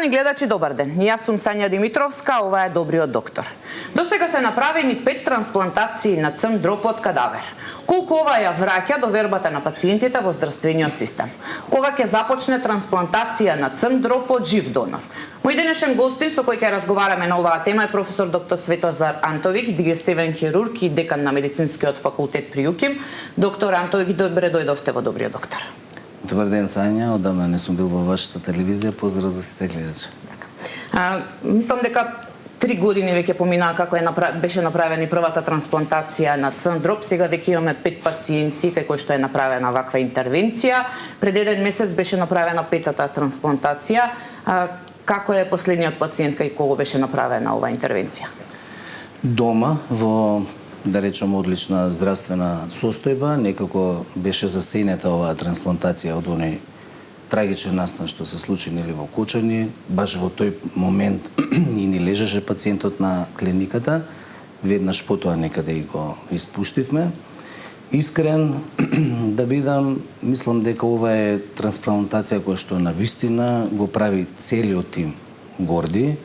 Почитувани гледачи, добар ден. Јас сум Сања Димитровска, ова е Добриот доктор. Досега се направени 5 трансплантации на црн дроб од кадавер. Колку ова ја враќа довербата на пациентите во здравствениот систем? Кога ќе започне трансплантација на црн дроб од жив донор? Мој денешен гостин со кој ќе разговараме на оваа тема е професор доктор Светозар Антовик, дигестивен хирург и декан на медицинскиот факултет при УКИМ. Доктор Антовик, добре дојдовте во Добриот доктор. Добар ден, Сања. Одамна не сум бил во вашата телевизија. Поздрав за сите гледачи. Мислам дека 3 години веќе поминаа како беше направена првата трансплантација на црн дроб. Сега веќе имаме 5 пациенти кај кои што е направена ваква интервенција. Пред 1 месец беше направена 5-та трансплантација. Како е последниот пациент кај кого беше направена оваа интервенција? Дома во, да речем, одлична здравствена состојба, некако беше засенета оваа трансплантација од оној трагичен настан што се случи нели во Кочани. Баш во тој момент и ни лежеше пациентот на клиниката. Веднаш потоа некаде и го испуштивме. Искрен да бидам, мислам дека ова е трансплантација која што навистина го прави целиот тим горди.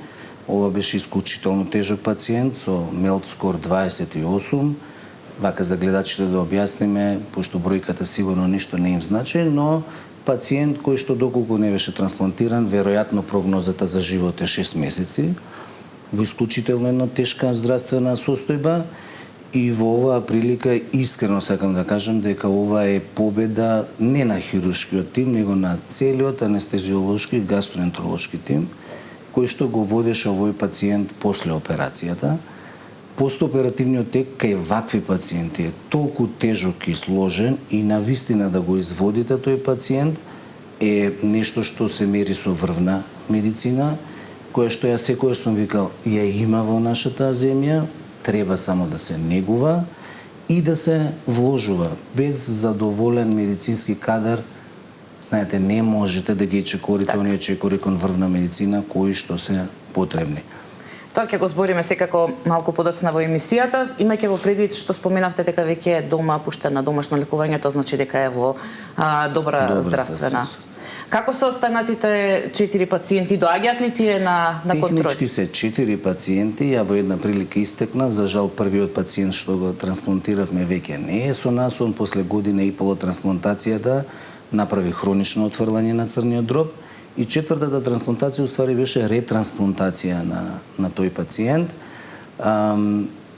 Ова беше исклучително тежок пациент со мелт скор 28. Вака за гледачите да објасниме, пошто бројката сигурно ништо не им значи, но пациент кој што доколку не беше трансплантиран, веројатно прогнозата за живот е 6 месеци, во исклучително една тешка здравствена состојба. И во оваа прилика искрено сакам да кажам дека ова е победа не на хируршкиот тим, него на целиот анестезиолошки и гастроентеролошки тим, кој што го водеше овој пациент после операцијата. Постоперативниот тек кај вакви пациенти е толку тежок и сложен и навистина да го изводите тој пациент е нешто што се мери со врвна медицина, која што ја секој сум викал ја има во нашата земја. Треба само да се негува и да се вложува. Без задоволен медицински кадар, знаете, не можете да ги чекорите оние чекори кон врвна медицина кои што се потребни. Тоа ќе го збориме секако малку подоцна во емисијата, имајќи во предвид што споменавте дека веќе е дома пуштен на домашно лекување, тоа значи дека е во добра здравствена. Како се останатите 4 пациенти? Доаѓаат ли тие на контрол? Технички се 4 пациенти. Ја во една прилика истекнав. За жал, првиот пациент што го трансплантиравме веќе не е со нас. Он после година и пол од трансплантацијата направи хронично отфрлање на црниот дроб. И 4-та трансплантација уствари беше ретрансплантација на тој пациент.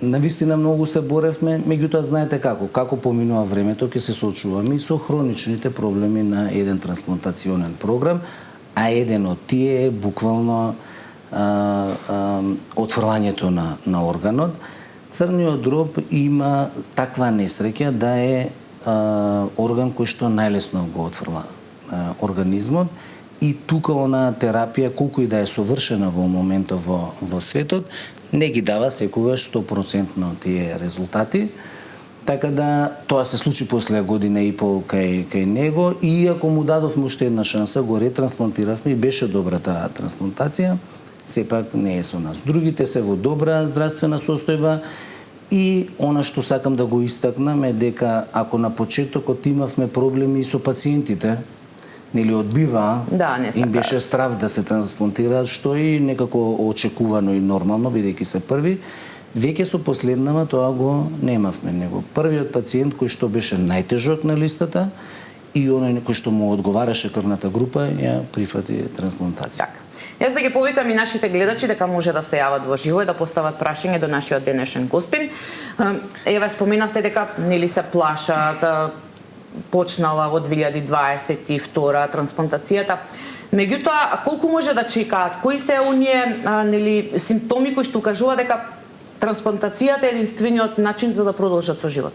Навистина многу се боревме, меѓутоа знаете како поминува времето, ќе се соочуваме и со хроничните проблеми на еден трансплантационен програм, а еден од тие е буквално отфрлањето на органот. Црниот дроб има таква несреќа да е орган кој што најлесно го отфрла организмот и тука онаа терапија, колку и да е совршена во моментот во светот, не ги дава секогаш 100% тие резултати. Така да тоа се случи после година и пол кај него и ако му дадовме уште една шанса, го ретрансплантиравме и беше добра таа трансплантација, сепак не е со нас. Другите се во добра здравствена состојба и она што сакам да го истакнам е дека ако на почетокот имавме проблеми со пациентите, нели одбива, им беше страв да се трансплантираат, што и некако очекувано и нормално, бидејќи се први. Веќе со последнава тоа го немавме него. Првиот пациент кој што беше најтежок на листата и оној кој што му одговараше крвната група, ја прифати трансплантација. Јас да ги повикам и нашите гледачи дека може да се јават во живо и да постават прашање до нашиот денешен гостин. Еве споменавте дека нели се плашат, почнала во 2022 трансплантацијата. Меѓутоа, колку може да чекаат? Кои се оние симптоми кои што укажуваат дека трансплантацијата е единствениот начин за да продолжат со живот?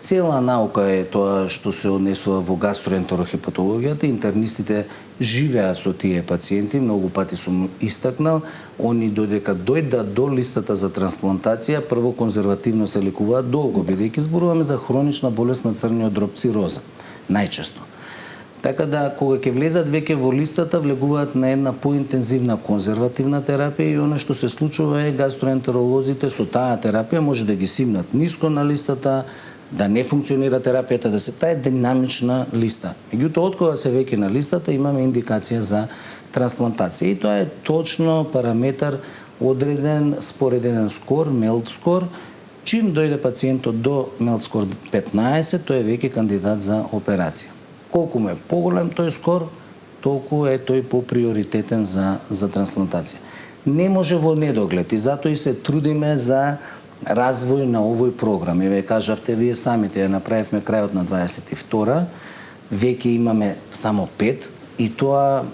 Цела наука е тоа што се однесува во гастроентерохепатологијата. Интернистите живеат со тие пациенти, многу пати сум истакнал. Они додека дојдат до листата за трансплантација, прво конзервативно се лекуваат долго, бидејќи зборуваме за хронична болест на црниот дроб цироза, најчесто. Така да, кога ќе влезат веќе во листата, влегуваат на една поинтензивна конзервативна терапија и она што се случува е гастроентеролозите со таа терапија може да ги симнат ниско на листата, да не функционира терапијата, да се таа е динамична листа. Меѓутоа, откога се веќе на листата, имаме индикација за трансплантација. И тоа е точно параметар одреден според еден скор, MELD скор. Чим дојде пациентот до MELD скор 15, тој е веќе кандидат за операција. Колку му е поголем тој скор, толку е тој поприоритетен за трансплантација. Не може во недоглед и затоа и се трудиме за развој на овој програм. И ве кажавте, вие самите ја направивме крајот на 22-ра, веќе имаме само 5 и тоа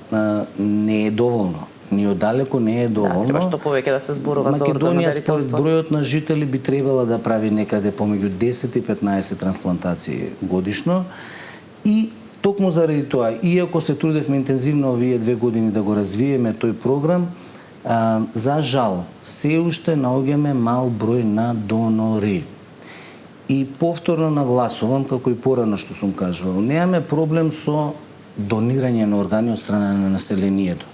не е доволно. Ни оддалеку не е доволно. Да, треба што повеќе да се зборува за Македонија според органодарителство. бројот на жители би требала да прави некаде помеѓу 10 и 15 трансплантации годишно и токму заради тоа, иако се трудевме интензивно овие 2 години да го развиеме тој програм, за жал, се уште наоѓаме мал број на донори. И повторно нагласувам, како и порано што сум кажувал, немаме проблем со донирање на органи од страна на населението.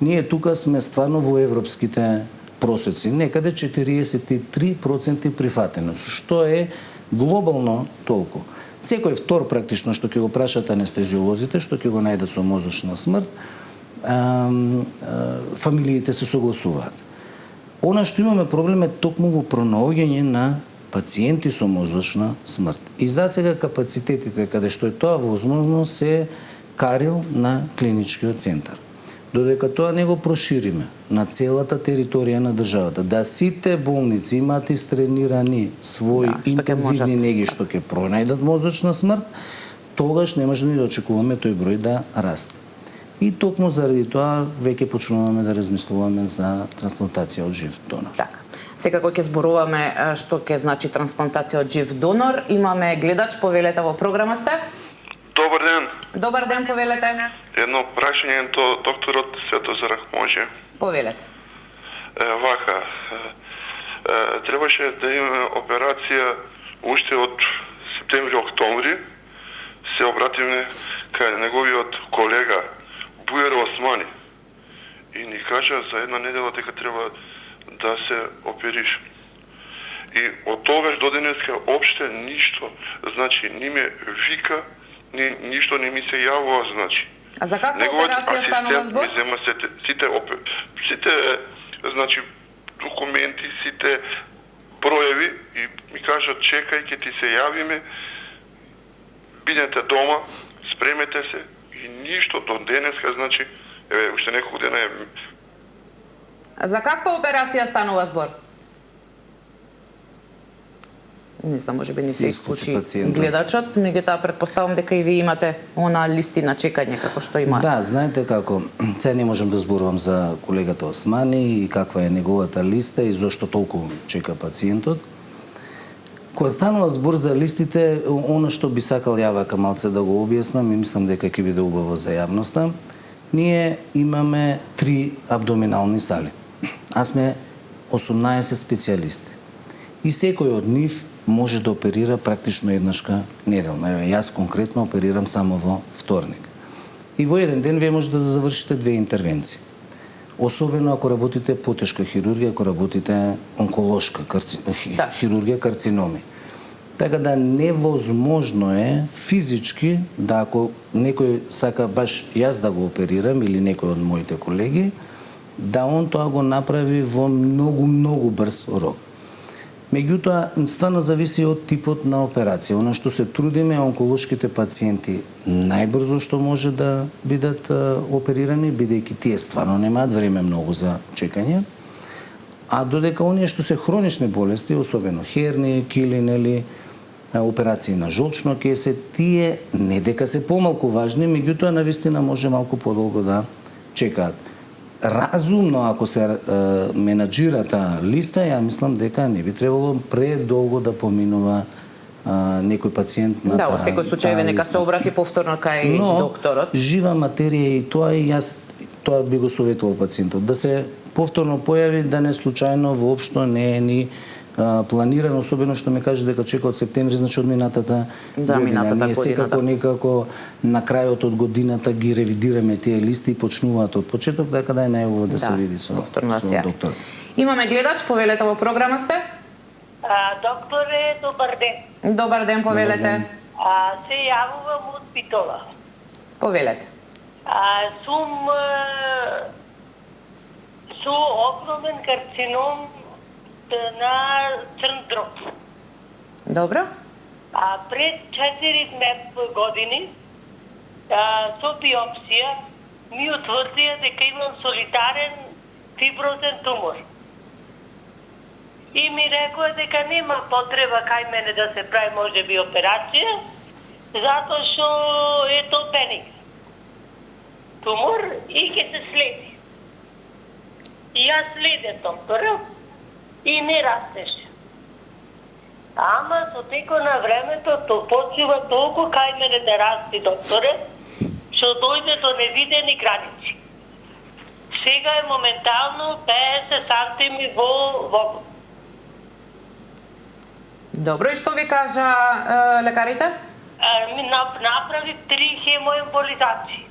Ние тука сме стварно во европските просеци, некаде 43% прифатеност, што е глобално толку. Секој втор практично што ќе го прашат анестезиолозите, што ќе го најдат со мозочна смрт, фамилиите се согласуваат. Она што имаме проблем е токму во пронаоѓање на пациенти со мозочна смрт. И засега капацитетите каде што е тоа возможно се карил на клиничкиот центар. Додека тоа не го прошириме на целата територија на државата, да сите болници имаат истренирани своји интензивни неги што ќе пронајдат мозочна смрт, тогаш не може да очекуваме тој број да расте. И токму заради тоа веќе почнуваме да размислуваме за трансплантација од жив донор. Така. Секако ќе зборуваме што ќе значи трансплантација од жив донор. Имаме гледач, повелете во програма сте. Добар ден. Добар ден, повелете. Едно прашање до докторот Светозар, може? Повелете. Вака, требаше да имаме операција уште од септември-октомври. Се обратиме кај неговиот колега Бујер Османи и ни кажа за една недела дека треба да се опериш. И од тогаш до денеска опште ништо, значи ни ме вика, ништо не ми се јавува, значи. А за каква операција станува збор? Ми зема сите значи документи, сите броеви и ми кажат чекај, ќе ти се јавиме, бидете дома, спремете се и ништо до денеска, значи, уште неколку дена е. А за каква операција станува збор? Не знам, може би не се исклучи гледачот, меѓутоа претпоставам дека и вие имате она листи на чекање како што има. Да, знаете како, сега не можам да зборувам за колегата Османи и каква е неговата листа и зошто толку чека пациентот. Кога станува збор за листите, она што би сакал ја вака малце да го објаснам и мислам дека ќе биде убаво за јавноста, ние имаме 3 абдоминални сали. А сме 18 специјалисти. И секој од нив може да оперира практично еднашка неделно. Јас конкретно оперирам само во вторник. И во еден ден вие може да завршите 2 интервенции. Особено ако работите потешка хирургија, ако работите онколошка хирургија, карциноми. Така да невозможно е физички да ако некој сака баш јас да го оперирам или некој од моите колеги, да он тоа го направи во многу брз рок. Меѓутоа, стварно зависи од типот на операција. Оно што се трудиме онколошките пациенти најбрзо што може да бидат оперирани, бидејќи тие стварно немаат време многу за чекање. А додека оние што се хронични болести, особено херни, кили, нели, операции на жолчно кесе, тие не дека се помалку важни, меѓутоа навистина може малку подолго да чекаат. Разумно, ако се менаџира таа листа, ја мислам дека не би требало предолго да поминува некој пациент на таа. Да, во секој случај нека се обрати повторно кај докторот. Жива материја и тоа и јас тоа би го советувал пациентот да се повторно појави, да не случајно воопшто не е ни планирано, особено што ме каже дека чека од септември, значи од минатата година. Ние секако некако на крајот од годината ги ревидираме тие листи и почнуваат од почеток, дека да е најубаво да се види со доктор. Имаме гледач, повелете во програма сте. Докторе, добар ден. Добар ден, повелете. Се јавувам од Битола. Повелете. Сум со огромен карцином на црн дроб. Добро. Пред 4 години со биопсија ми утврдија дека имам солитарен фиброзен тумор. И ми рекоа дека нема потреба кај мене да се прави можеби операција, затоа што е то бенигн тумор и ќе се следи. И јас следе доктора и не растеше. Ама со теко на времето то почива толку кај мене да расти, докторе, што дојде до невидени граници. Сега е моментално 50 сантими во Добро, и што ви кажа лекарите? Ми направи 3 хемоемболизации.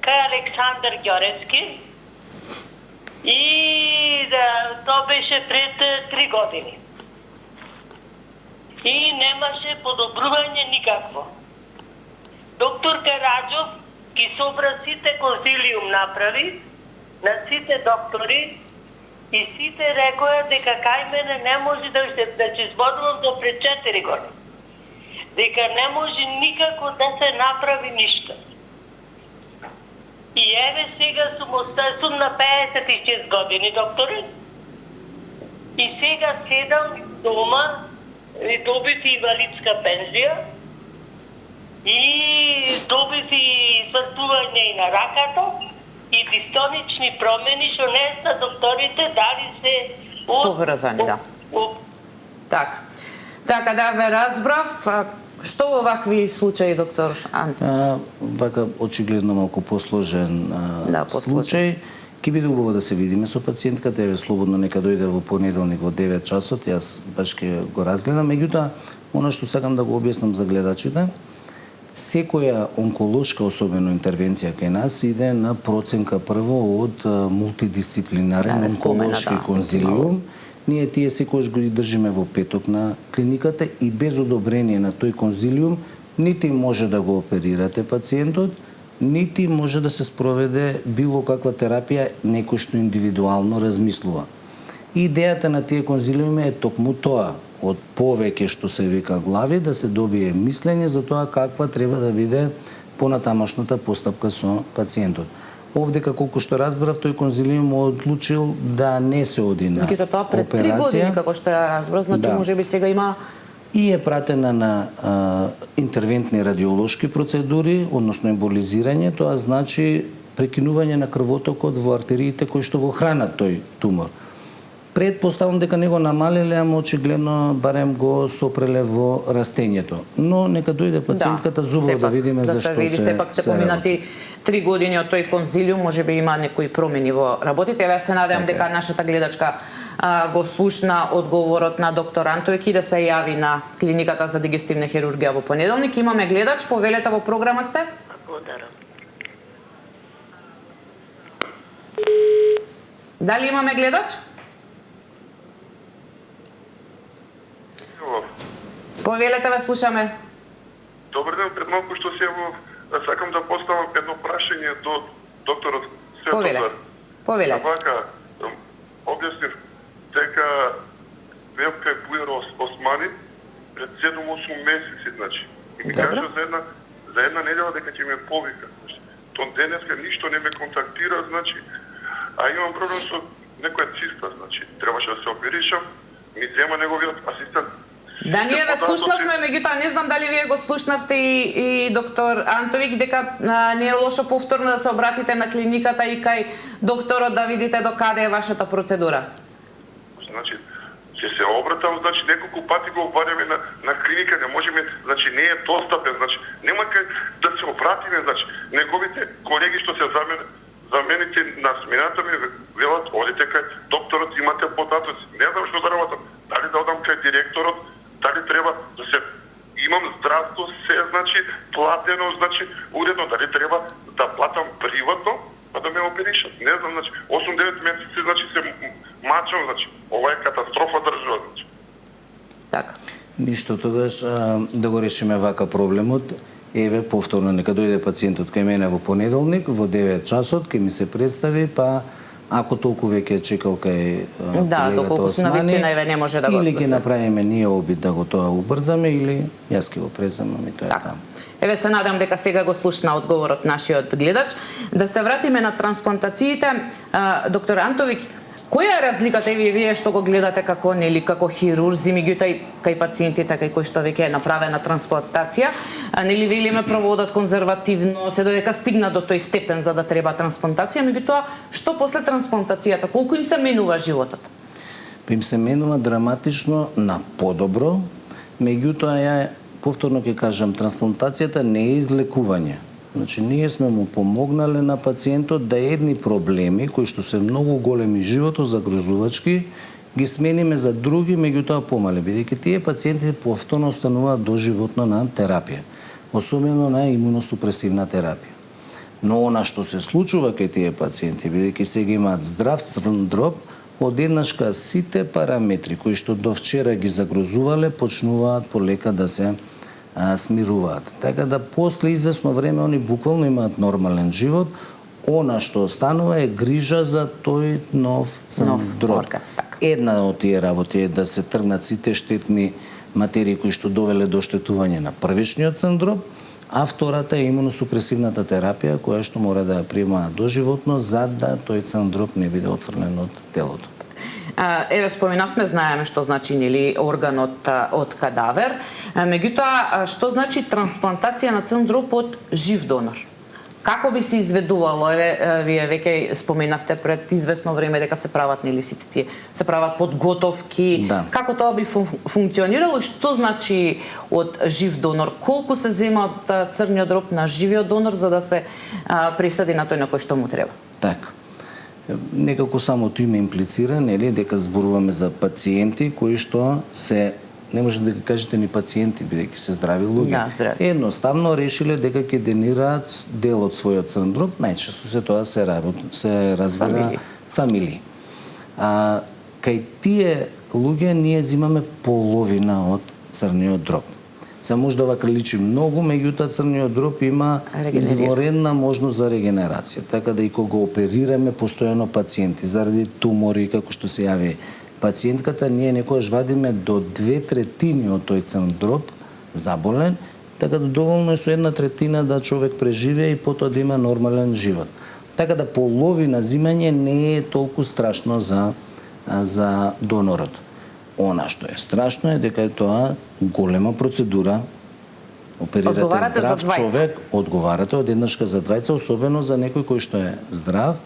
Кај Александар Ѓоревски и тоа беше пред 3 години. И немаше подобрување никакво. Доктор Караджов ги собра сите консилиум направи на сите доктори и сите рекоа дека кај мене не може да се изборувам до пред 4 години. Дека не може никако да се направи ништо. И еве сега сум на 56 години, докторе. И сега седам дома и добив инвалидска пензија и добив и свртување и на раката и дистонични промени, што не са докторите дали се поврзани, да. Така да ве разбрав. Што во вакви случаи, доктор Анти? Вака очигледно малку посложен случај. Ќе биде убаво да се видиме со пациентката, еве слободно нека дојде во понеделник во 9 часот, јас баш ќе го разгледам. Меѓутоа, она што сакам да го објаснам за гледачите, секоја онколошка, особено интервенција кај нас, иде на проценка прво од мултидисциплинарен онколошки конзилиум. Ние тие секогаш го држиме во петок на клиниката и без одобрение на тој конзилиум нити може да го оперирате пациентот, нити може да се спроведе било каква терапија некој што индивидуално размислува. И идејата на тие конзилиуми е токму тоа, од повеќе што се вика глави, да се добие мислење за тоа каква треба да биде понатамошната постапка со пациентот. Овдека, колку што разбрав, тој конзилиум одлучил да не се оди на операција. Тоа пред 3 години, како што ја разбрав, значи можеби сега има... И е пратена на интервентни радиолошки процедури, односно емболизирање, тоа значи прекинување на крвотокот во артериите кои што го хранат тој тумор. Предпоставам дека не го намалиле, ама очигледно барем го сопреле во растењето. Но нека дојде пациентката зубово да видиме зашто се... Да се види, сепак се поминати 3 години од тој конзилиум, можеби има некои промени во работите. Еве се надевам дека нашата гледачка го слушна одговорот на доктор Антовик и да се јави на клиниката за дигестивна хирургија во понеделник. Имаме гледач, повелете, во програма сте? Благодарам. Дали имаме гледач? Повелете, ве слушаме. Добар ден, пред малку што се сакам да поставам едно прашање до докторот Светозар. Повелете. Вака, објаснив дека Велка Бујар Османи пред 7-8 месеци, значи. И ми кажа за една недела дека ќе ме повика. Тон денеска ништо не ме контактира, значи, а имам проблем со некоја циста, значи. Требаше да се оперишам, ми зема неговиот асистент. Да, ние ве слушнавме, меѓутоа не знам дали вие го слушнавте и доктор Антовик, дека не е лошо повторно да се обратите на клиниката и кај докторот да видите до каде е вашата процедура. Значи, ќе се обратам, значи неколку пати го обадиме на клиника, не можеме, значи не е достапен, значи нема кај да се обратиме, значи неговите колеги што се замените на смината ми велат, одите кај докторот, имате податоци. Не знам што да работам, дали да одам кај директорот, дали треба да се имам здравство се, значи платено, значи уредно, дали треба да платам приватно, па да ме оперишат. Не знам, значи 8-9 месеци значи се мачам, значи ова е катастрофа држава, значи. Така. Ништо тогаш да го решиме вака проблемот. Еве повторно нека дојде пациентот кај мене во понеделник во 9 часот, ќе ми се представи, па ако толку веќе чекал кај колегата доколку Османи, навистина еве не може да го или ќе направиме ние обид да го тоа убрзаме, или јас ќе го преземам и тоа е Така. таму. Еве се надам дека сега го слушна одговорот нашиот гледач. Да се вратиме на трансплантациите. Доктор Антовиќ, која е разликата вие што го гледате како како хирурзи, меѓутоа и кај пациентите кај кои што веќе е направена трансплантација, нели велиме проводат конзервативно, се додека стигна до тој степен за да треба трансплантација, меѓутоа што после трансплантацијата, колку им се менува животот? Им се менува драматично на подобро, меѓутоа ја повторно ќе кажам, трансплантацијата не е излекување. Значи, ние сме му помогнале на пациентот да едни проблеми, кои што се многу големи живото, загрозувачки, ги смениме за други, меѓутоа помале, бидејќи тие пациенти повторно остануваат доживотно на терапија, особено на имуносупресивна терапија. Но она што се случува кај тие пациенти, бидејќи сега имаат здрав црн дроб, одеднашка сите параметри кои што до вчера ги загрозувале, почнуваат полека да се смируваат. Така да после известно време они буквално имаат нормален живот. Она што останува е грижа за тој нов црн дроб. Една од тие работи е да се тргнат сите штетни материи кои што довеле до оштетување на првичниот црн дроб, а втората е имуносупресивната терапија која што мора да ја примаат доживотно за да тој црн дроб не биде отфрлен од телото. Еве споменавме, знаеме што значи нели органот од кадавер, меѓутоа што значи трансплантација на црн дроб од жив донор? Како би се изведувало? Еве вие веќе споменавте пред известно време дека се прават нели сите тие, се прават подготовки. Да. Како тоа би функционирало и што значи од жив донор? Колку се зема од црниот дроб на живиот донор за да се присади на тој на кој што му треба? Така. Некако самото име имплицира, нели, дека зборуваме за пациенти кои што се, не може да кажете ни пациенти, бидејќи се здрави луѓе. Да, здрави. Едноставно решиле дека ќе денираат дел од својот црн дроб, најчесто се тоа се разбира фамилии. Кај тие луѓе ние земаме половина од црниот дроб. Се може да вака личи многу, меѓутоа црниот дроб има изворедна можност за регенерација. Така да и кога оперираме постојано пациенти заради тумори, како што се јави пациентката, ние некојаш вадиме до 2/3 од тој црн дроб заболен, така да доволно е со 1/3 да човек преживее и потоа да има нормален живот. Така да половина зимање не е толку страшно за донорот. Она што е страшно е дека е тоа голема процедура. Оперирате здрав човек, одговарате одеднашка за двајца, особено за некој кој што е здрав,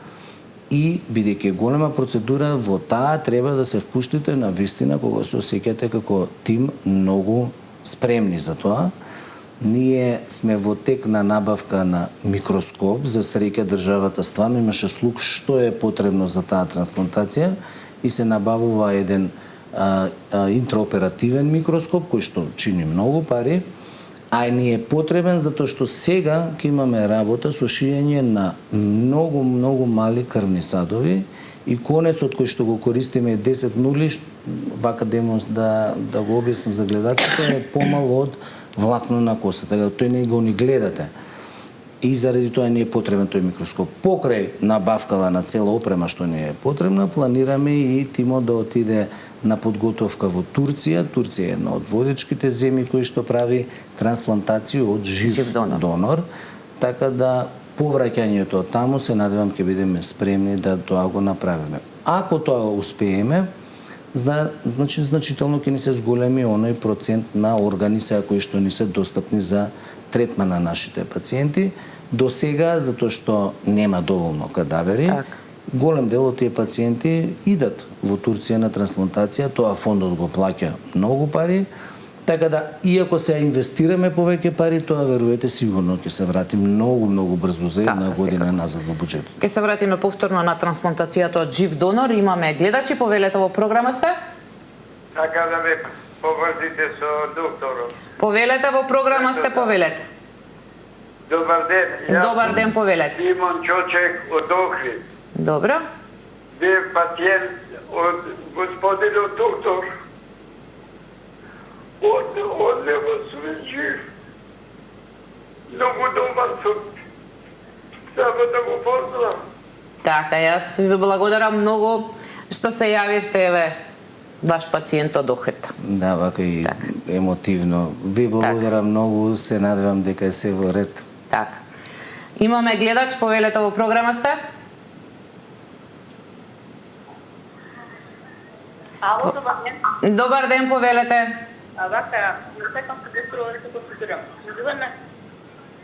и бидејќи е голема процедура, во таа треба да се впуштите на вистина кога се осеќате како тим многу спремни за тоа. Ние сме во тек на набавка на микроскоп, за среќа државата стварно имаше слух што е потребно за таа трансплантација и се набавува еден интраоперативен микроскоп кој што чини многу пари, а ни е потребен затоа што сега ќе имаме работа со шиење на многу мали крвни садови и конецот кој што го користиме е 10 нули, вака да го објаснам за гледачите, е помал од влакно на коса, така тој не го ни гледате. И заради тоа ни е потребен тој микроскоп. Покрај набавкава на цела опрема што ни е потребна, планираме и тимот да отиде на подготовка во Турција. Турција е една од водечките земји кои што прави трансплантација од жив донор. Така да повраќањето таму се надевам ќе бидеме спремни да тоа го направиме. Ако тоа успееме, значи значително ќе ни се зголеми оној процент на органи кои што ни се достапни за третман на нашите пациенти. До сега, затоа што нема доволно кадавери, голем дел од тие пациенти идат во Турција на трансплантација, тоа фондот го плаќа многу пари, така да, иако се инвестираме повеќе пари, тоа верувате сигурно ќе се врати многу брзо за една година назад во буџетот. Ќе се вратиме повторно на трансплантацијата од жив донор. Имаме гледачи, повелете во програма сте? Така да ме поврзите со докторот. Повелете во програма сте, повелете. Добар ден. Добар ден, повелете. Симон Чочек од Охрид. Добро. бев пациент од господинот доктор. Он не го свежи. Многу добар сум. Само да го познам. Така, јас ви благодарам многу што се јавивте, еве, ваш пациент од Охрид. Да, вака и емотивно. Ви благодарам многу, се надевам дека е се во ред. Така. Имаме гледач, повелете во програма сте? Ало, добар ден. Добар ден, повелете. Вака, не сакам се деструва да се консултирам. Називаме.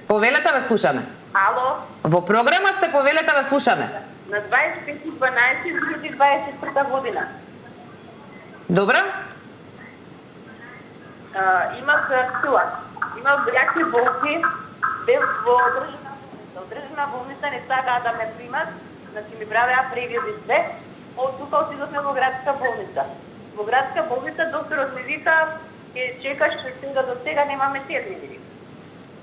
Повелете, ве слушаме. Ало, Во програма сте, повелете, ве слушаме. на 25.12.2021 година. Добро? Имах кила. Имах браки болки, бев во одржана болница. Одржана болница не сакаа да ме примат, значи ми правеа прегледи све. Од тука отидовме во градска болница. Во градска болница докторот ми вика, ќе чекаш сега до сега немаме термини.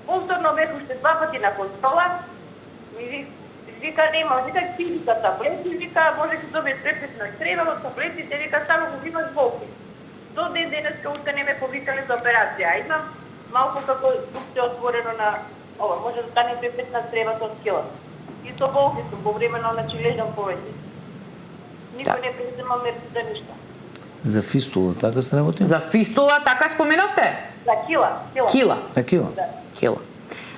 Повторно бев уште 2 пати на контрола, ми вика нема, вика ти вика таблети, вика може да добиеш преписно изтребало таблетите, вика само го имаш болки. До ден денеска уште не ме повикале за операција, а имам малку како дупце отворено на ова, може да стане 15 требата од кила. И со болки сум, повремено значи лежам повеќе. Никој не презема мерки за ништо. За фистула, така се работи? За фистула, така споменавте? За кила. Кила. А кила? Да. Кила.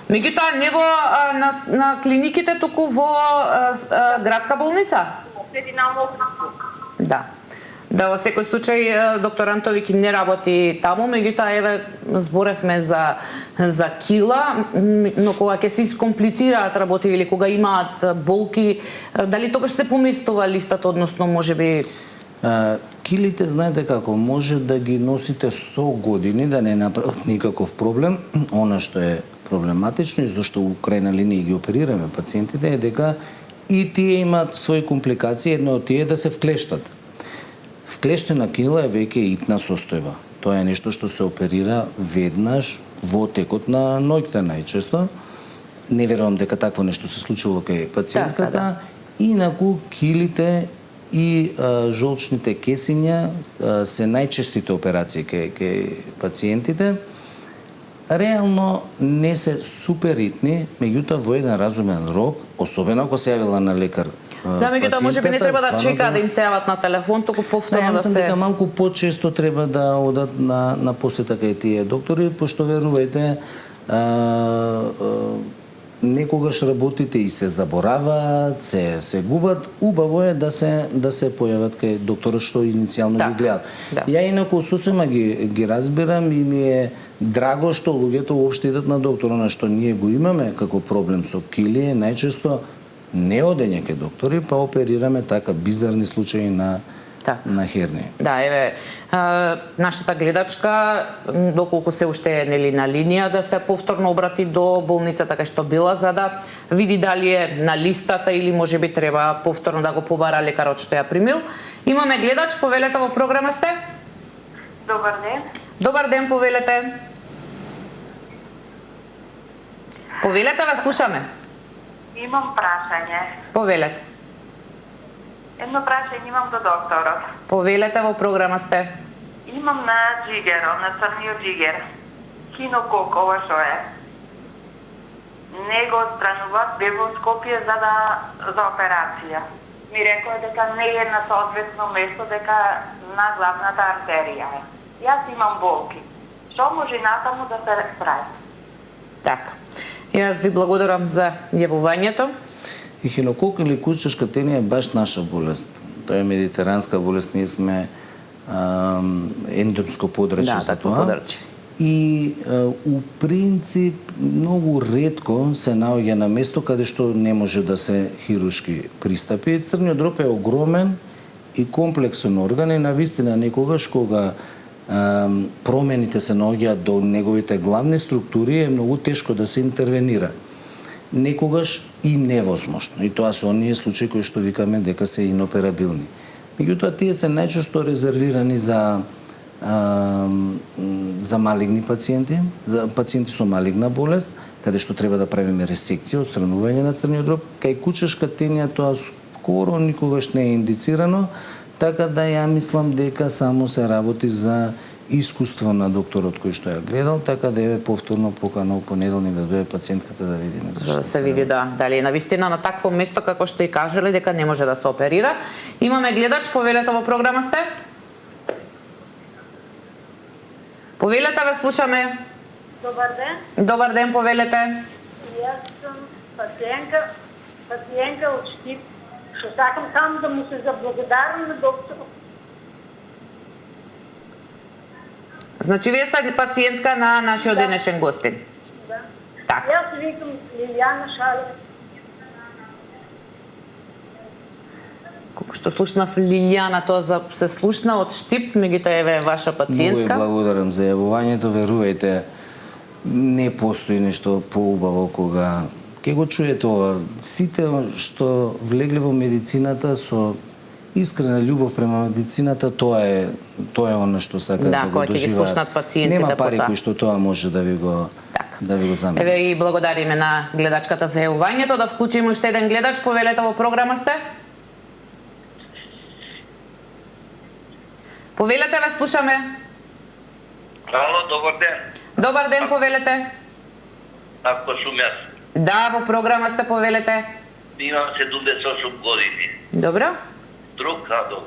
Меѓутоа не во на клиниките, туку во градска болница? Срединално окружство. Да. Да, во секој случај доктор Антовиќ не работи таму, меѓутоа еве зборевме за кила, но кога ќе се искомплицираат работи или кога имаат болки, дали тогаш се поместува листата, односно можеби Килите, знаете како, може да ги носите со години, да не направат никаков проблем. Она што е проблематично и зашто у крајна линија ги оперираме пациентите е дека и тие имаат своји компликации, едно од тие е да се вклештат. Вклештена кила е веќе итна состојба. Тоа е нешто што се оперира веднаш во текот на ноќта најчесто. Не верувам дека такво нешто се случило кај пациентката. Да. Инаку килите и жолчните кесиња се најчестите операции кај пациентите. Реално не се супер итни, меѓутоа во еден разумен рок, особено ако се јавила на лекар. Да, меѓутоа можеби не треба да чекаат да им се јават на телефон, туку повторно да се... дека малку почесто треба да одат на посета кај тие доктори, пошто верувајте, некогаш работите и се забораваат, се губат. Убаво е да се појават кај докторот што иницијално ги гледат. Да. Ја инаку сосема ги разбирам и ми е драго што луѓето уопште идат на доктор. Она што ние го имаме како проблем со кили, најчесто не одење кај доктори, па оперираме така бизарни случаи на херни. Да, еве, нашата гледачка, доколку се уште е нели на линија, да се повторно обрати до болницата кај што била, за да види дали е на листата или можеби треба повторно да го побара лекарот што ја примил. Имаме гледач, повелете во програма сте? Добар ден. Добар ден, повелете. Повелете, ве слушаме. Имам прашање. Повелете. Едно прашање имам до докторот. Повелете, во програма сте. Имам на джигерот, на црниот джигер. Кинокок, ова што е. Не го отстрануваат бе во Скопје за операција. Ми рекоа дека не е на соодветно место, дека на главната артерија е. Јас имам болки. Што може натаму да се прави? Така. Јас ви благодарам за јавувањето. Ехинокок или кучешка тенија е баш наша болест. Тоа е медитеранска болест, ние сме ендемско подрачје за тоа. И у принцип многу ретко се наоѓа на место каде што не може да се хируршки пристапи. Црниот дроб е огромен и комплексен орган и навистина некогаш кога промените се наоѓаат до неговите главни структури е многу тешко да се интервенира. Некогаш и невозможно. И тоа се оние случаи кои што викаме дека се иноперабилни. Меѓутоа тие се најчесто резервирани за малигни пациенти, за пациенти со малигна болест, каде што треба да правиме ресекција, отстранување на црниот дроб. Кај кучешка тенија тоа скоро никогаш не е индицирано, така да ја мислам дека само се работи за искуство на докторот кој што ја гледал, така да е повторно поканал понеделник да дојде пациентката да видиме За да се види дали е навистина на такво место како што и кажале дека не може да се оперира. Имаме гледач, повелете во програма сте? Повелете, ве слушаме. Добар ден. Добар ден, повелете. Јас сум пациентка од Штип, што сакам само да му се заблагодарам на докторот. Значи, вие сте пациентка на нашиот денешен гостин. Да. Така. Јас се викам Лилијана Шалев. Колку што слушнав Лилијана, тоа се слушна од Штип, меѓутоа еве е ваша Многу пациентка. ја благодарам за јавувањето, верувајте, не постои нешто поубаво кога ќе го чуете ова. Сите што влегле во медицината со искрена љубов према медицината, тоа е она што сакаат да го кој ќе ги доживеат. слушнат пациентите Нема пари по тоа. кои што тоа може да ви го замени. Еве и благодариме на гледачката за јавувањето, да вклучиме уште еден гледач, повелете во програма сте. Повелете, ве слушаме. Ало, добар ден. Добар ден, повелете. Ако сум јас. Да, во програма сте, повелете. Имам 78 години. Добро. Друг кадов.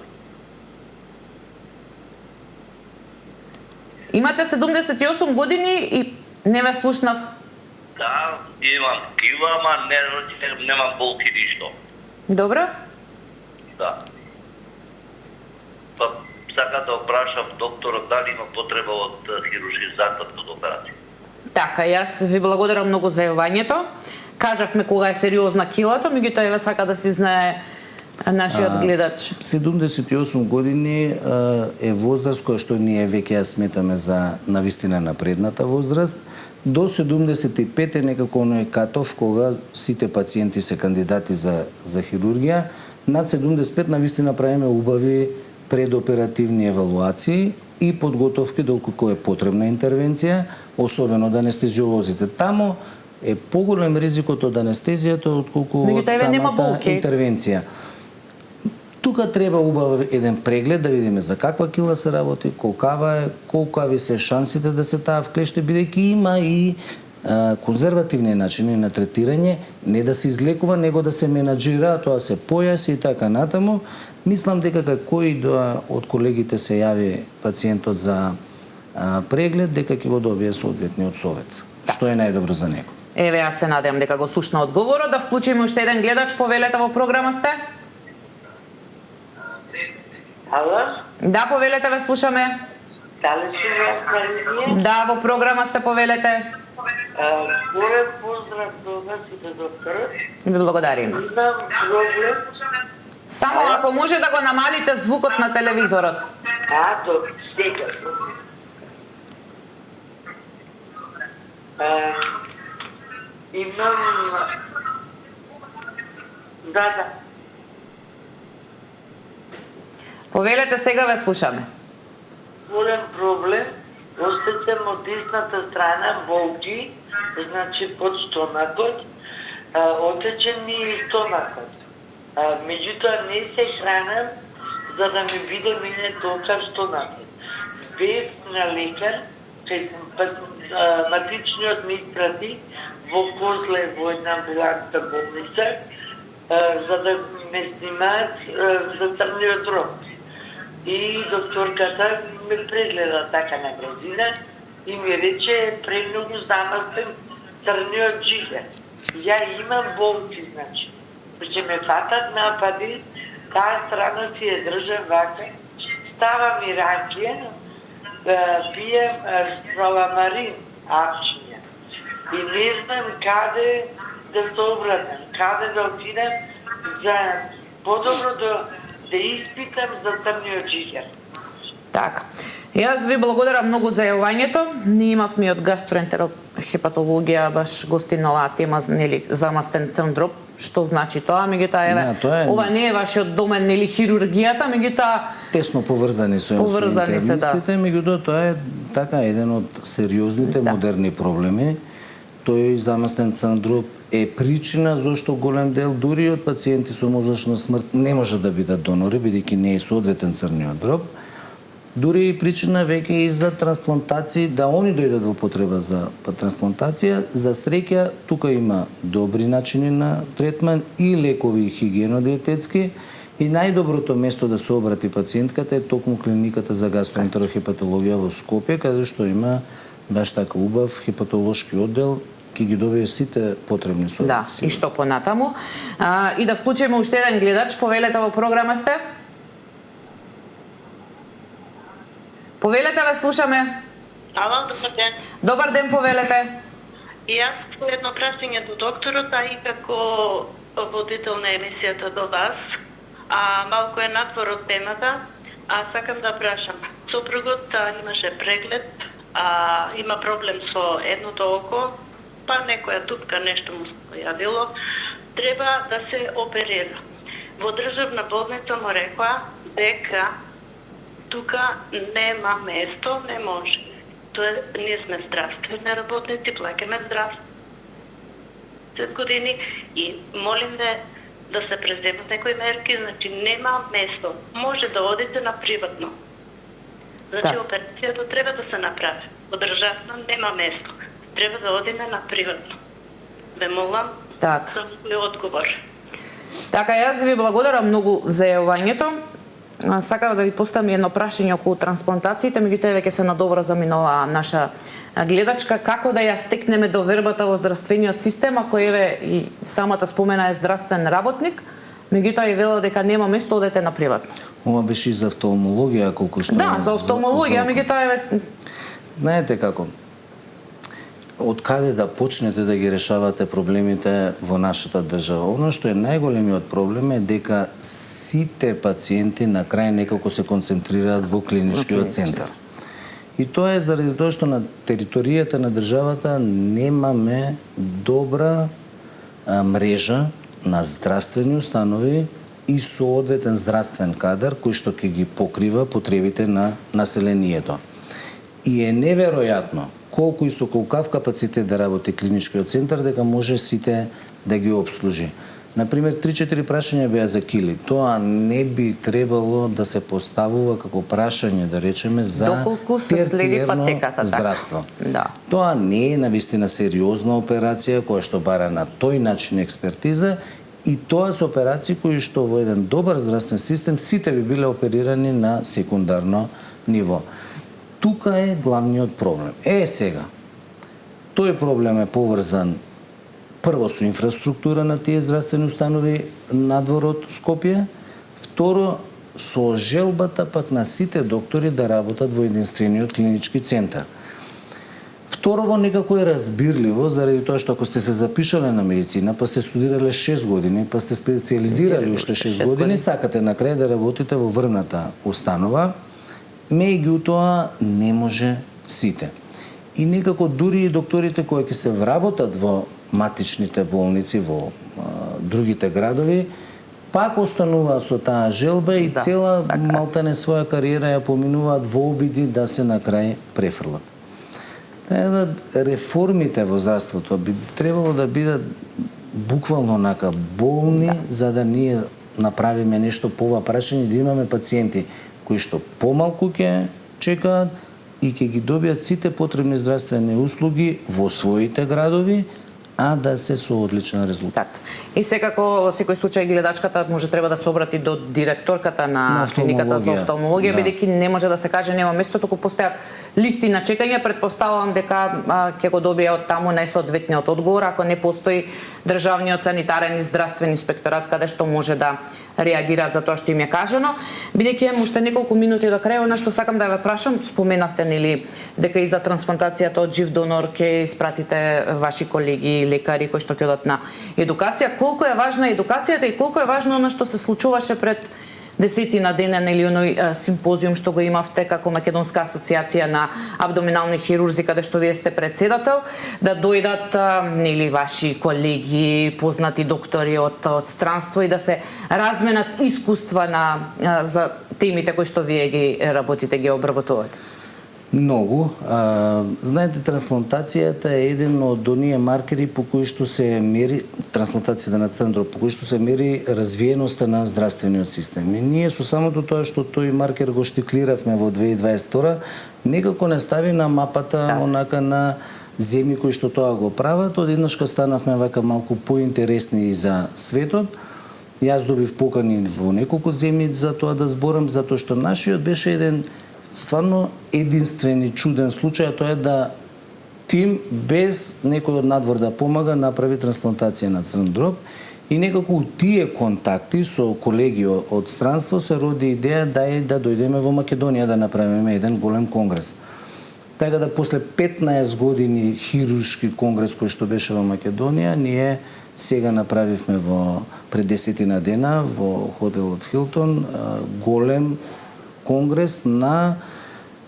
Имате 78 години и не ве слушнав. Да, имам кива, ама немам болки ништо. Добро. Да. Па сака да прашам докторот дали има потреба од хируршизатор од операција. Така, јас ви благодарам многу за јавувањето. Кажавме кога е сериозна килото, меѓутоа еве сака да си знае нашиот гледач. 78 години е возраст која што ние веќе ја сметаме за навистина напредната возраст. До 75 е некако оној катов кога сите пациенти се кандидати за хирургија. Над 75 навистина правиме убави предоперативни евалуации и подготовки доколку е потребна интервенција, особено од анестезиолозите. Тамо е поголем ризикот од анестезијата отколку од самата интервенција. Тука треба убав еден преглед да видиме за каква кила се работи, колкава е, колкави се шансите да се таа вклешти, бидејќи има и конзервативни начини на третирање, не да се излекува, него да се менаџира, тоа се појаси и така натаму. Мислам дека кој од колегите се јави пациентот за преглед, дека ќе го добие соодветниот совет. Што е најдобро за него. Еве, јас се надевам дека го слушна одговорот, да вклучиме уште еден гледач, повелете во програма сте. Ало? Да, повелете, ве слушаме. Дали сум јас Марија? Да, во програма сте, повелете. Голем поздрав до вас и до докторот. Ви благодарим. Имам проблем. Само ако може да го намалите звукот на телевизорот. Добро, сега. Имам... Да. Повелете, сега ве слушаме. Голем проблем. Остечем од десната страна болки, значи под стомакот, отечен ми и стомакот. Меѓутоа не се хранам за да ми биде мене толкав стомакот. Без на лекар, матичниот ми испрати во Козле во една амбулантна болница, за да ме снимаат за црниот дроб. И докторката ме прегледа така на бrzina и ми рече премногу замастен црниот џигер. Ја имам болки, значи. Ќе ме фатат напади, таа страна си ја држам вака, става ми ракија, пием саламарин, апчиња. И не знам каде да се обратам, каде да отидам за подобро да испитам за црниот џигер. Така. Јас ви благодарам многу за јавувањето. Ние имавме од гастроентерохепатологија баш гостин на оваа тема, нели, замастен црн дроб. Што значи тоа? Меѓутоа, еве, ова не е вашиот домен, нели, хирургијата, меѓутоа тесно поврзани со интернистите, меѓутоа тоа е така еден од сериозните модерни проблеми тој заместен црн дроб е причина зашто голем дел дури од пациенти со мозочна смрт не може да бидат донори, бидејќи не е соодветен црниот дроб. Дури и причина веќе и за трансплантации, да они дојдат во потреба за трансплантација. За среќа, тука има добри начини на третман и лекови и хигиено-диететски. И најдоброто место да се обрати пациентката е токму клиниката за гастроентерохепатологија во Скопје, каде што има баш така убав хепатолошки оддел, ќе ги добие сите потребни совети. Да, и што понатаму. И да вклучиме уште еден гледач, повелете во програма сте. Повелете, ве слушаме. Ало, добар ден. Добар ден, повелете. И јас по едно прашање до докторот, а и како водител на емисијата до вас, малку е надвор од темата, сакам да прашам. Сопругот имаше преглед, има проблем со едното око, па некоја тупка нешто му се појавило, треба да се оперира. Во државна болница му рекоа дека тука нема место, не може. Тоа ние сме здравствени работници, плаќаме здравство. 10 години и молим да се преземат некои мерки, значи нема место. Може да одите на приватно. Значи операцијата треба да се направи. Во државна нема место. Треба да одиме на приватно. Ве молам за одговор. Така, јас ви благодарам многу за јавувањето. Сакав да ви поставам едно прашање околу трансплантациите, меѓутоа веќе се надоврза нова наша гледачка, како да ја стекнеме довербата во здравствениот систем, ако еве и самата спомена е здравствен работник, меѓутоа и вела дека нема место, одете на приватно. Ова беше и за офталмологија, колку што Да, за офталмологија, меѓутоа еве знаете како? Од каде да почнете да ги решавате проблемите во нашата држава? Оно што е најголемиот проблем е дека сите пациенти на крај некако се концентрираат во клиничкиот центар. И тоа е заради тоа што на територијата на државата немаме добра мрежа на здравствени установи и соодветен здравствен кадар кој што ќе ги покрива потребите на населението. И е неверојатно колку и со колкав капацитет да работи клиничкиот центар, дека може сите да ги обслужи. Например, 3-4 прашања беа за кили. Тоа не би требало да се поставува како прашање, да речеме, за терциерно здравство. Да. Тоа не е навистина сериозна операција која што бара на тој начин експертиза и тоа се операции кои што во еден добар здравствен систем сите би биле оперирани на секундарно ниво. Тука е главниот проблем. Сега, тој проблем е поврзан прво со инфраструктура на тие здравствени установи надвор од Скопје, второ со желбата пак на сите доктори да работат во единствениот клинички центар. Второво некако е разбирливо, заради тоа што ако сте се запишале на медицина, па сте студирале 6 години, па сте специализирали уште 6 години, сакате на крај да работите во врвната установа, меѓутоа не може сите. И некако дури и докторите кои ќе се вработат во матичните болници во другите градови, пак остануваат со таа желба и цела малтане своја кариера ја поминуваат во обиди да се на крај префрлат. Реформите во здравството би требало да бидат буквално онака болни, за да ние направиме нешто по ова прашање, да имаме пациенти кои што помалку ќе чекаат и ќе ги добијат сите потребни здравствени услуги во своите градови, а да се со одличен резултат. И секако, во секој случај, гледачката може треба да се обрати до директорката на клиниката за офталмологија, бидејќи не може да се каже нема место, туку постојат листи на чекање. Предпоставувам дека ќе го добие од таму најсоодветниот одговор, ако не постои државниот санитарен и здравствен инспекторат каде што може да реагираат за тоа што им е кажано. Бидејќи имам уште неколку минути до крај, она што сакам да ве прашам, споменавте нели дека и за трансплантацијата од жив донор ќе испратите ваши колеги лекари кои што ќе одат на едукација. Колку е важна едукацијата и колку е важно она што се случуваше пред десетина дена, нели оној симпозиум што го имавте како Македонска асоциација на абдоминални хирурзи, каде што вие сте председател, да дојдат нели ваши колеги, познати доктори од странство и да се разменат искуства за темите кои што вие ги работите, ги обработувате. Многу. Знаете, трансплантацијата е еден од оние маркери по кои што се мери трансплантацијата на црн дроб, по кои што се мери развиеноста на здравствениот систем. И ние со самото тоа што тој маркер го штиклиравме во 2022, некако не стави на мапата онака на земји кои што тоа го прават, одеднашка станавме вака малку поинтересни и за светот. Јас добив покани во неколку земји за тоа да зборам, затоа што нашиот беше еден стварно единствен и чуден случај, тоа е да тим без некој од надвор да помага направи трансплантација на црн дроб и некако у тие контакти со колеги од странство се роди идеја да дојдеме во Македонија да направиме еден голем конгрес. Така да после 15 години хируршки конгрес кој што беше во Македонија, ние сега направивме пред 10 дена во хотелот Хилтон голем конгрес на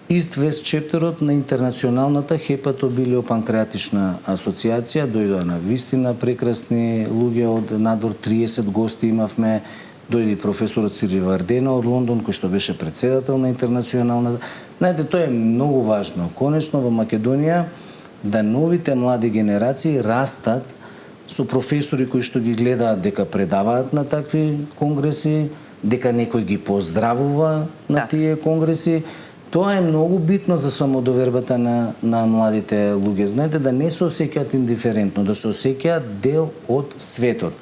East West чептерот на Интернационалната хепатобилиопанкреатична асоциација. Дојдоа на вистина прекрасни луѓе од надвор, 30 гости имавме. Дојде професорот Сири Вардена од Лондон, кој што беше председател на Интернационалната. Знаете, тоа е многу важно. Конечно во Македонија да новите млади генерации растат со професори кои што ги гледаат дека предаваат на такви конгреси, дека некој ги поздравува на тие конгреси. Тоа е многу битно за самодовербата на младите луѓе. Знаете, да не се осеќаат индиферентно, да се осеќаат дел од светот.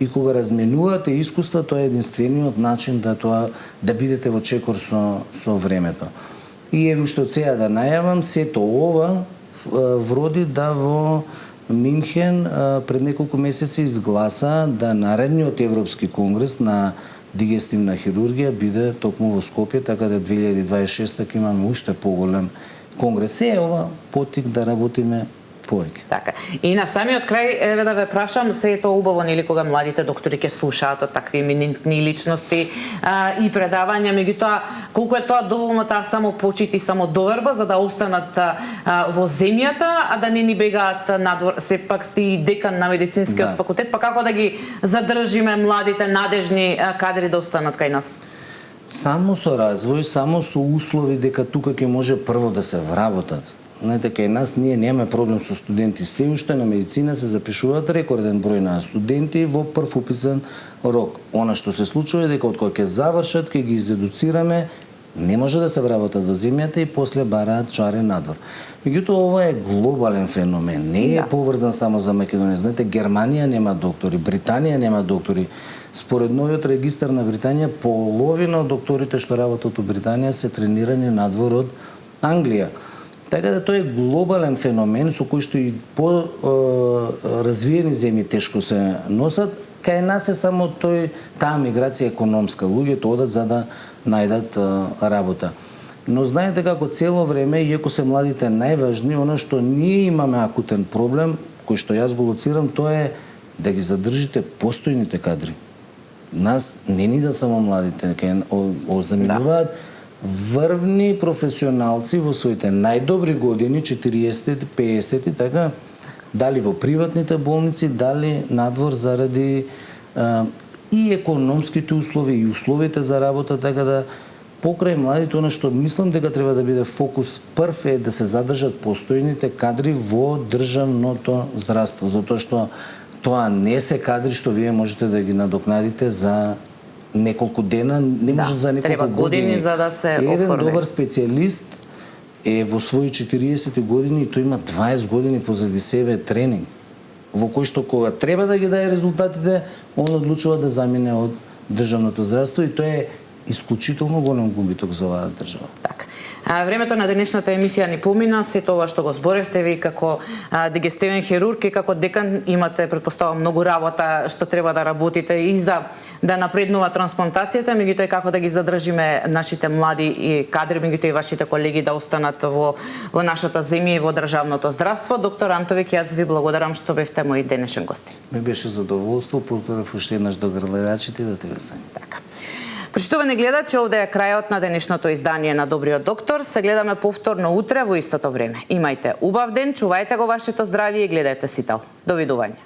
И кога разменувате искуства, тоа е единствениот начин да бидете во чекор со времето. И еве уште од сега да најавам, сето ова вроди да во Минхен пред неколку месеци изгласа да наредниот Европски конгрес на дигестивна хирургија биде токму во Скопје, така да 2026 ќе имаме уште поголем конгрес. Е ова потик да работиме повеќе. Така. И на самиот крај, еве да ве прашам, се е тоа убаво нели кога младите доктори ќе слушаат од такви еминентни личности и предавања, меѓутоа колку е тоа доволно таа само почит и само доверба за да останат во земјата, а да не ни бегаат надвор. Сепак сте и декан на медицинскиот факултет, па како да ги задржиме младите надежни кадри да останат кај нас? Само со развој, само со услови дека тука ќе може прво да се вработат. Знаете, кај нас ние немаме проблем со студенти. Се уште на медицина се запишуваат рекорден број на студенти во прв уписан рок. Она што се случува е дека од кога ќе завршат, ќе ги изедуцираме, не може да се вработат во земјата и после бараат чарен надвор. Меѓутоа, ова е глобален феномен. Не е поврзан само за Македонија. Знаете, Германија нема доктори, Британија нема доктори. Според новиот регистар на Британија, половина од докторите што работат во Британија се тренирани надвор од Англија. Така да тоа е глобален феномен со кој што и по-развиени земји тешко се носат. Кај нас е само таа миграција економска. Луѓето одат за да најдат работа. Но знаете како цело време, иако се младите најважни, оно што ние имаме акутен проблем, кој што јас го лоцирам, тоа е да ги задржите постојните кадри. Нас не ни да само младите, заминуваат врвни професионалци во своите најдобри години, 40, 50, така, дали во приватните болници, дали надвор заради и економските услови, и условите за работа, така да покрај младите, оно што мислам дека треба да биде фокус прв е да се задржат постојните кадри во државното здравство, затоа што тоа не се кадри што вие можете да ги надокнадите за неколку дена, не може за неколку години за да се оформи. Еден добар специјалист е во своји 40 години и тој има 20 години позади себе тренинг, во кој што кога треба да ги даде резултатите, он одлучува да замине од државното здравство и тоа е исклучително голем губиток за оваа држава. Така. Времето на денешната емисија ни помина, сето ова што го зборевте ви како дигестивен хирург и како декан имате, претпоставам, многу работа што треба да работите и за да напреднува трансплантацијата, меѓутоа како да ги задржиме нашите млади и кадри, меѓутоа и вашите колеги да останат во нашата земја и во државното здравство. Доктор Антовиќ, јас ви благодарам што бевте мој денешен гостин. Ми беше задоволство, поздрав уште еднаш до гледачите да те весели. Така. Почитувани гледачи, овде е крајот на денешното издание на Добриот доктор. Се гледаме повторно утре во истото време. Имајте убав ден, чувајте го вашето здравје и гледајте Сител. Довидување.